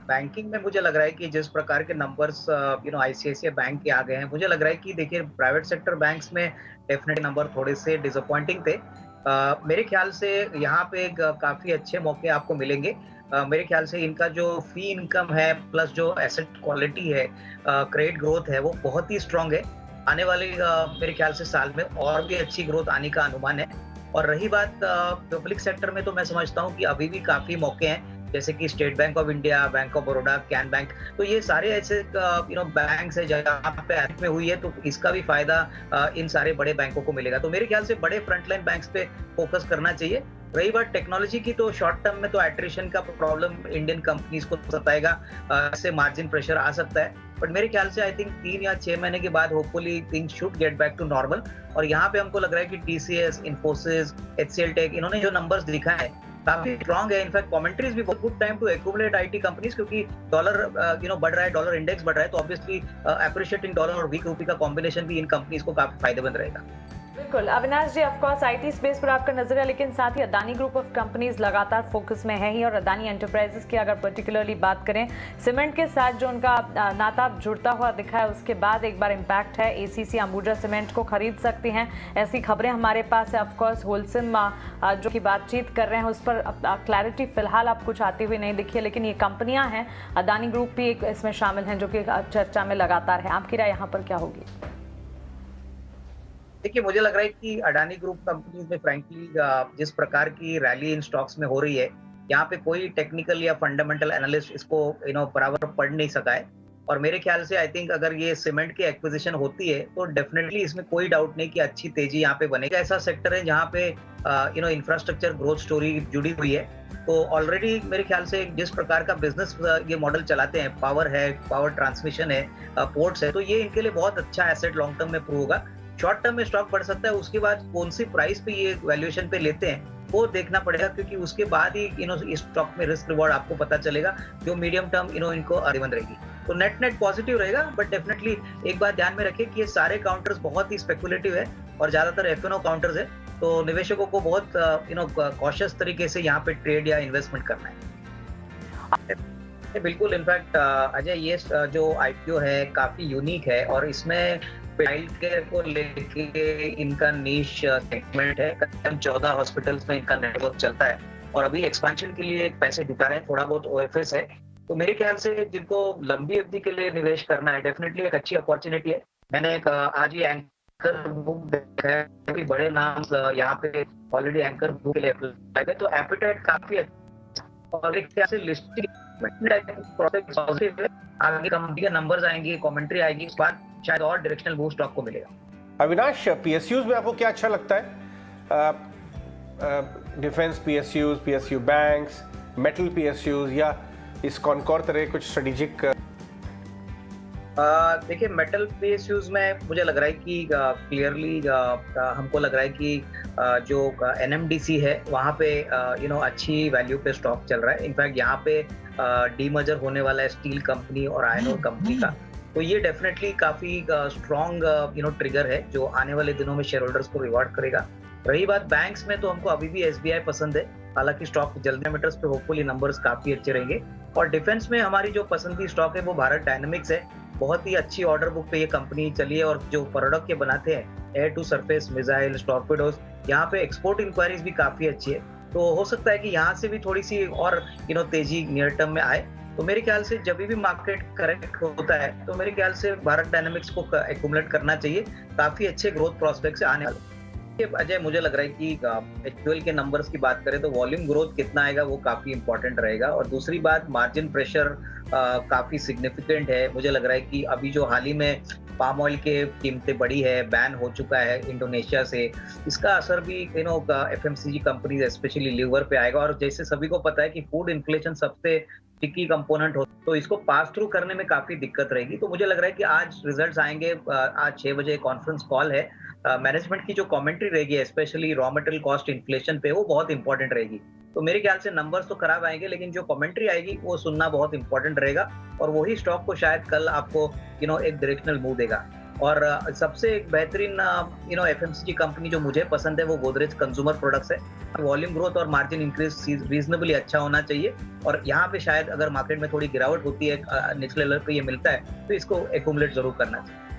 Banking में मुझे लग रहा है कि जिस प्रकार के नंबर्स आईसीआईसीआई बैंक के आ गए हैं, मुझे लग रहा है कि देखिए प्राइवेट सेक्टर बैंक्स में डेफिनेटली नंबर थोड़े से डिसअपॉइंटिंग थे। मेरे ख्याल से यहाँ पे काफ़ी अच्छे मौके आपको मिलेंगे। मेरे ख्याल से इनका जो फी इनकम है प्लस जो एसेट क्वालिटी है, क्रेडिट ग्रोथ है, वो बहुत ही स्ट्रांग है। आने वाले मेरे ख्याल से साल में और भी अच्छी ग्रोथ आने का अनुमान है। और रही बात पब्लिक सेक्टर में, तो मैं समझता हूँ कि अभी भी काफ़ी मौके हैं, जैसे कि state bank of India, bank of Baroda, can bank. तो ये सारे ऐसे बैंक्स हैं जहाँ पे में हुई है, तो इसका भी फायदा इन सारे बड़े बैंकों को मिलेगा। तो मेरे ख्याल से बड़े फ्रंटलाइन बैंक्स पे फोकस करना चाहिए। रही बात टेक्नोलॉजी की, तो शॉर्ट टर्म में तो एट्रिशन का प्रॉब्लम इंडियन कंपनीज को सताएगा, इससे मार्जिन प्रेशर आ सकता है। बट मेरे ख्याल से आई थिंक 3 या 6 महीने के बाद hopefully things should get back to normal. और यहाँ पे हमको लग रहा है कि टीसीएस, इन्फोसिस, एचसीएल टेक, इन्होंने जो नंबर्स दिखाए हैं काफी स्ट्रांग है। इनफैक्ट कमेंट्रीज भी बहुत good time to accumulate IT companies, क्योंकि डॉलर बढ़ रहा है, डॉलर इंडेक्स बढ़ रहा है, तो ऑब्वियसली अप्रिशिएटिंग डॉलर और वीक रूपी का कॉम्बिनेशन भी इन कंपनीज को काफी फायदेमंद रहेगा। बिल्कुल अविनाश जी, ऑफ कोर्स आईटी स्पेस पर आपका नजर है, लेकिन साथ ही अदानी ग्रुप ऑफ कंपनीज लगातार फोकस में है ही। और अदानी एंटरप्राइजेस की अगर पर्टिकुलरली बात करें, सीमेंट के साथ जो उनका नाता जुड़ता हुआ दिखा है, उसके बाद एक बार इम्पैक्ट है, एसीसी अंबुजा सीमेंट को खरीद सकती हैं, ऐसी खबरें हमारे पास है। ऑफकोर्स होलसिम जो की बातचीत कर रहे हैं, उस पर क्लैरिटी फिलहाल आप कुछ आती हुई नहीं दिखी है, लेकिन ये कंपनियां हैं, अदानी ग्रुप भी एक इसमें शामिल हैं, जो कि चर्चा में लगातार है। आपकी राय यहाँ पर क्या होगी? देखिए, मुझे लग रहा है कि अडानी ग्रुप कंपनीज में फ्रैंकली जिस प्रकार की रैली इन स्टॉक्स में हो रही है, यहाँ पे कोई टेक्निकल या फंडामेंटल एनालिस्ट इसको बराबर पढ़ नहीं सका है। और मेरे ख्याल से आई थिंक अगर ये सीमेंट की एक्विजिशन होती है, तो डेफिनेटली इसमें कोई डाउट नहीं कि अच्छी तेजी यहाँ पे बनेगा। ऐसा सेक्टर है जहाँ पे इंफ्रास्ट्रक्चर ग्रोथ स्टोरी जुड़ी हुई है। तो ऑलरेडी मेरे ख्याल से जिस प्रकार का बिजनेस ये मॉडल चलाते हैं, पावर है, पावर ट्रांसमिशन है, पोर्ट्स है, तो ये इनके लिए बहुत अच्छा एसेट लॉन्ग टर्म में प्रूव होगा। शॉर्ट टर्म में स्टॉक बढ़ सकता है, उसके बाद कौन सी प्राइस पे ये वैल्यूएशन पे लेते हैं वो देखना पड़ेगा, क्योंकि उसके बाद ही इस स्टॉक में रिस्क रिवॉर्ड आपको पता चलेगा, जो मीडियम टर्म इनको अर्निंग रहेगी। तो नेट पॉजिटिव रहेगा, बट डेफिनेटली एक बात ध्यान में रखें कि ये सारे काउंटर्स बहुत ही स्पेकुलेटिव है और ज्यादातर एफएनओ काउंटर्स है, तो निवेशकों को बहुत कॉशियस तरीके से यहाँ पे ट्रेड या इन्वेस्टमेंट करना है। बिल्कुल, इनफैक्ट अजय, ये जो आईपीओ है काफी यूनिक है और इसमें चाइल्ड केयर को लेके इनका नीश सेगमेंट है। करीबन 14 हॉस्पिटल्स में इनका नेटवर्क चलता है और अभी एक्सपेंशन के लिए पैसे जुटा रहे हैं, थोड़ा बहुत ओएफएस है। तो मेरे ख्याल से जिनको लंबी अवधि के लिए निवेश करना है, डेफिनेटली एक अच्छी अपॉर्चुनिटी है। मैंने आज ही एंकर बुक देखा है, बड़े नाम यहाँ पे ऑलरेडी एंकर बुक के लिए अप्लाई है, तो एपेटाइट काफी अच्छा और एक तरह से लिस्टिंग आगे कंपनी के नंबर्स आएंगे, कमेंट्री आएगी, इस बार शायद और डायरेक्शनल बूस्ट स्टॉक को मिलेगा। अविनाश, पीएसयूज में आपको क्या अच्छा लगता है? Defence PSUs, PSU banks, metal PSUs, या इस कॉनकॉर तरह कुछ स्ट्रेटेजिक? देखिए, मेटल पीएसयूज में मुझे लग रहा है कि क्लियरली हमको लग रहा है कि जो एनएमडीसी है वहाँ पे अच्छी वैल्यू पे स्टॉक चल रहा है। इनफैक्ट यहाँ पे डीमर्जर होने वाला है स्टील कंपनी और आयरन ओर कंपनी का, तो ये डेफिनेटली काफी स्ट्रॉन्ग ट्रिगर है जो आने वाले दिनों में शेयर होल्डर्स को रिवॉर्ड करेगा। रही बात बैंक्स में, तो हमको अभी भी एसबीआई पसंद है, हालांकि स्टॉक जल्दी मीटर्स पे होपफुली नंबर्स काफी अच्छे रहेंगे। और डिफेंस में हमारी जो पसंद की स्टॉक है वो भारत डायनामिक्स है। बहुत ही अच्छी ऑर्डर बुक पे ये कंपनी चली है और जो प्रोडक्ट ये बनाते हैं, एयर टू सरफेस मिसाइल, टॉर्पेडोज, यहाँ पे एक्सपोर्ट इंक्वायरीज भी काफी अच्छी है। तो हो सकता है कि यहाँ से भी थोड़ी सी और तेजी नियर टर्म में आए। तो मेरे ख्याल से जब भी मार्केट करेक्ट होता है, तो मेरे ख्याल से भारत डायनामिक्स को एक्यूमुलेट करना चाहिए, काफी अच्छे ग्रोथ प्रोस्पेक्ट से आने वाले। अजय, मुझे लग रहा है कि एचयूएल के नंबर्स की बात करें तो वॉल्यूम ग्रोथ कितना आएगा वो काफी इंपॉर्टेंट रहेगा। और दूसरी बात, मार्जिन प्रेशर काफी सिग्निफिकेंट है। मुझे लग रहा है कि अभी जो हाल ही में पाम ऑयल के कीमतें बढ़ी है, बैन हो चुका है इंडोनेशिया से, इसका असर भी एफएमसीजी कंपनीज स्पेशली लीवर पे आएगा। और जैसे सभी को पता है कि फूड इन्फ्लेशन सबसे टिकी कंपोनेंट हो, तो इसको पास थ्रू करने में काफी दिक्कत रहेगी। तो मुझे लग रहा है कि आज रिजल्ट्स आएंगे, आज 6 बजे कॉन्फ्रेंस कॉल है, मैनेजमेंट की जो कमेंट्री रहेगी specially raw material cost inflation पे, वो बहुत इंपॉर्टेंट रहेगी। तो मेरे ख्याल से नंबर्स तो खराब आएंगे, लेकिन जो कमेंट्री आएगी वो सुनना बहुत इंपॉर्टेंट रहेगा और वही स्टॉक को शायद कल आपको एक डायरेक्शनल मूव देगा। और सबसे बेहतरीन एफएमसीजी कंपनी जो मुझे पसंद है वो गोदरेज कंज्यूमर प्रोडक्ट्स है। वॉल्यूम ग्रोथ और मार्जिन इंक्रीज रीजनेबली अच्छा होना चाहिए, और यहाँ पे शायद अगर मार्केट में थोड़ी गिरावट होती है, निचले लेवल पे ये मिलता है, तो इसको एक्यूमुलेट जरूर करना चाहिए।